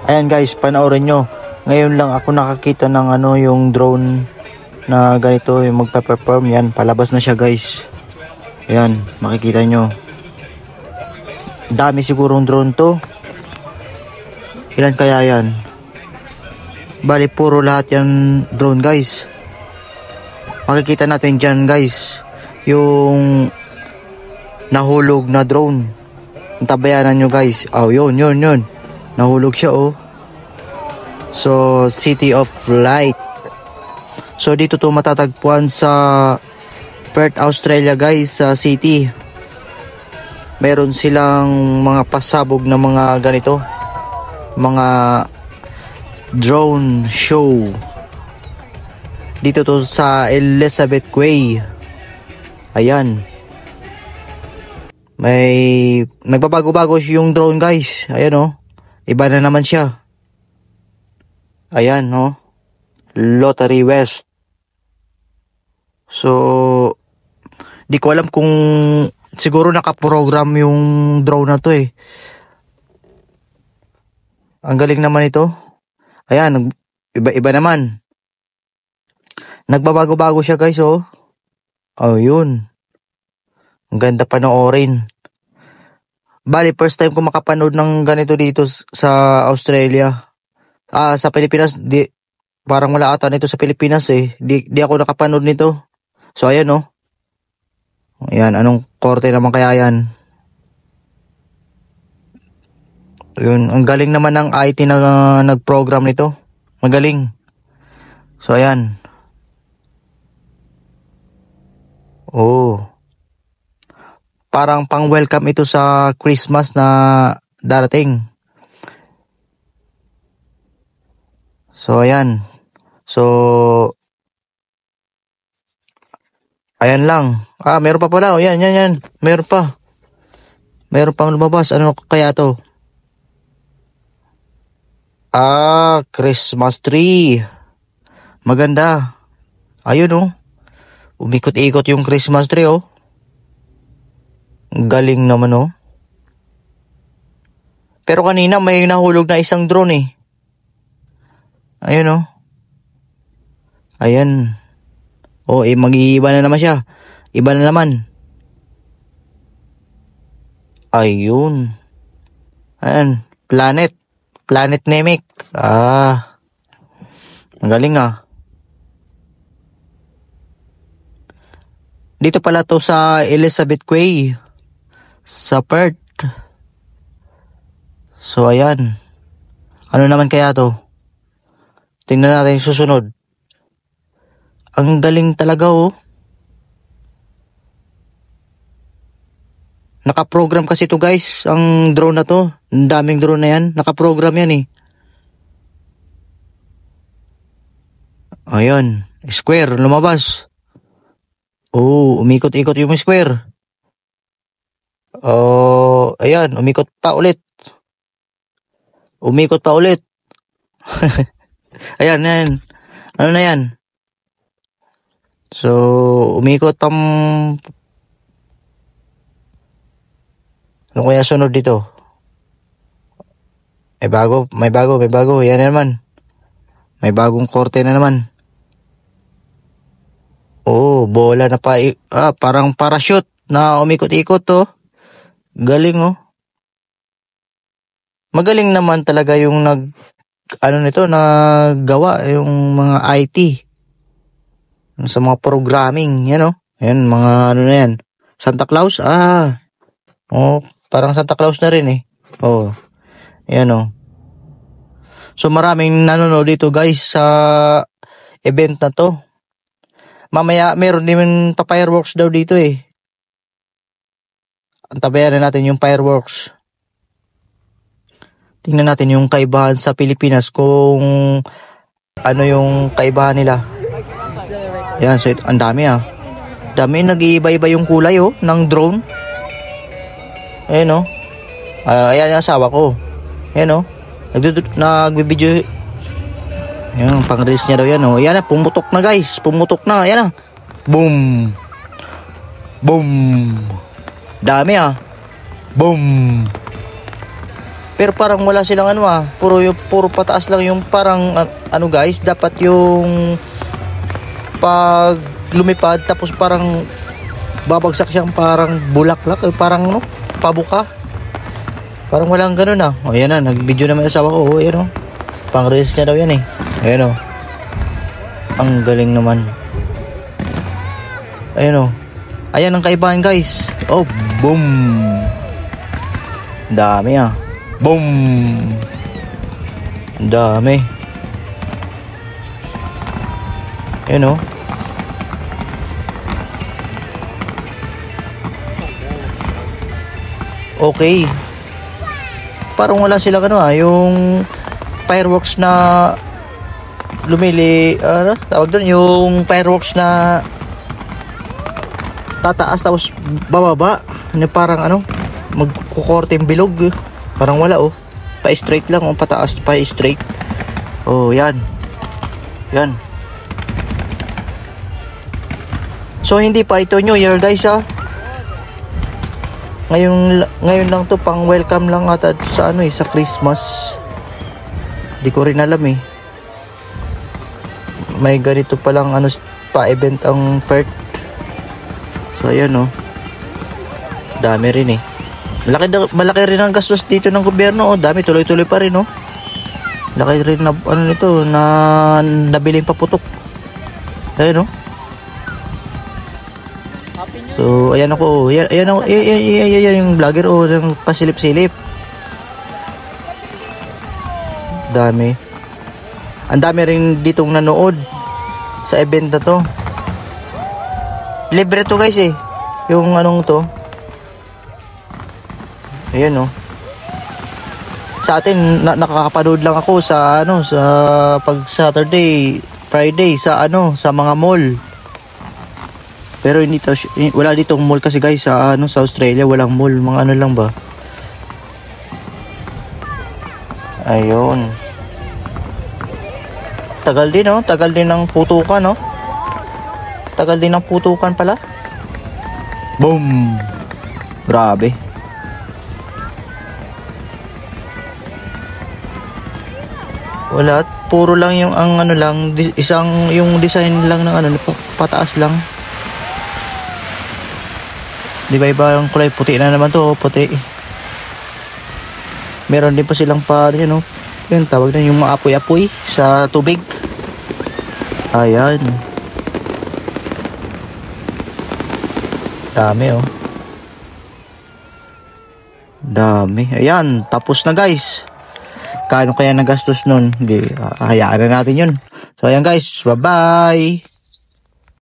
Ayan guys, panoorin nyo. Ngayon lang ako nakakita ng yung drone na ganito, yung magpa-perform. Yan, palabas na siya guys. Ayan, makikita nyo. Dami sigurong drone to. Ilan kaya yan? Bali, puro lahat yan drone guys. Makikita natin dyan guys, yung nahulog na drone. Tabayanan nyo guys. Oh, yun. Nahulog siya oh. So, City of Light. So, dito to matatagpuan sa Perth, Australia guys, sa city. Meron silang mga pasabog na mga ganito. Mga drone show. Dito to sa Elizabeth Quay. Ayan. May nagbabago-bago yung drone guys. Ayan oh. Iba na naman siya. Ayan oh. Lottery West. So, di ko alam kung siguro nakaprogram yung drone na to eh. Ang galing naman ito. Ayan, iba naman. Nagbabago-bago siya guys oh. Oh, yun. Ang ganda panoorin. Bali, first time ko makapanood ng ganito dito sa Australia. Sa Pilipinas, parang wala ata nito sa Pilipinas eh. Di ako nakapanood nito. So, ayan oh. Ayan, anong korte naman kaya yan? Yun, ang galing naman ng IT na nag-program nito. Magaling. So, ayan. Oh. Parang pang-welcome ito sa Christmas na darating. So, ayan. So, ayan lang. Meron pa pala. Oh, yan. Meron pa. Meron pang lumabas. Ano kaya to? Christmas tree. Maganda. Ayun oh. Umikot-ikot yung Christmas tree oh. Galing naman oh. Pero kanina may nahulog na isang drone eh. Ayun oh. Ayan. Oh, mag-iiba na naman siya. Iba na naman. Ayun. Ayan. Planet Namek. Ang galing ah. Dito pala to sa Elizabeth Quay. Sa Perth. So, ayan. Ano naman kaya to? Tingnan natin yung susunod. Ang galing talaga oh. Nakaprogram kasi to guys. Ang drone na to. Ang daming drone na yan. Nakaprogram yan eh. Ayan. Square. Lumabas. Oh, umikot-ikot yung square. Oh, ayan. Umikot pa ulit. Ayan. Ano na yan? So, umikot pang... Ano kaya sunod dito? May bago. Yan na naman. May bagong korte na naman. Oh, bola na pa. Parang parachute na umikot-ikot oh. Galing oh. Magaling naman talaga yung naggawa yung mga IT. Sa mga programming, yan oh. Ayan, mga ano na yan. Santa Claus, oh, parang Santa Claus na rin eh. Oh, yan oh. So maraming nanonood dito guys sa event na to. Mamaya meron din pa fireworks daw dito eh. Antabayan na natin yung fireworks. Tingnan natin yung kaibahan sa Pilipinas kung ano yung kaibahan nila. Yan, so ito, ang dami Dami, nag-iiba-iba yung kulay oh, ng drone. Ayan oh. Ayan yung asawa ko. Ayan oh. Nagbibideo. Ayan, pang-release niya daw yan oh. Ayan na, pumutok na guys. Ayan na. Boom. Dami Boom. Pero parang wala silang ano puro pataas lang yung parang ano guys, dapat yung pag lumipad tapos parang babagsak siyang parang bulaklak, parang no, pabuka. Parang walang ganun O yan nag-video naman yung asawa ko. Ayan pang reels niya daw yan Ayan ang galing naman. Ayan ayan ang kaibahan guys. Oh, boom. Dami boom. Dami. Ayan okay. Parang wala silang yung fireworks na tawag doon, yung fireworks na tataas tapos bababa. Parang magkukorte yung bilog. Parang wala pa-straight lang pataas pa-straight. Yan. Yan. So hindi pa ito New Year guys Ngayon lang to, pang welcome lang ata sa sa Christmas. Di ko rin alam May ganito palang pa-event ang Perth. So ayan dami rin malaki rin ang gastos dito ng gobyerno dami, tuloy-tuloy pa rin laki rin na nito na nabiling paputok. Ayan so ayan ayan yung vlogger yung pasilip-silip. Dami. Ang dami rin ditong nanood sa event na to. Libre to guys yung to. Ayan sa atin nakakapanood lang ako sa sa pag Saturday, Friday sa sa mga mall. Pero hindi wala ditong mall kasi guys sa sa Australia walang mall, mga lang ba. Ayun. Tagal din ng putukan Tagal din ng putukan pala. Boom. Grabe. Wala, puro lang yung isang yung design lang ng pataas lang. Di ba iba ang kulay, puti na naman to, puti. Meron din pa silang yun tawag na yung maapoy-apoy sa tubig. Ayan. Dami Dami. Ayan, tapos na guys. Kano kaya nagastos nun? Hindi, hayaan na natin yun. So ayan guys, bye-bye.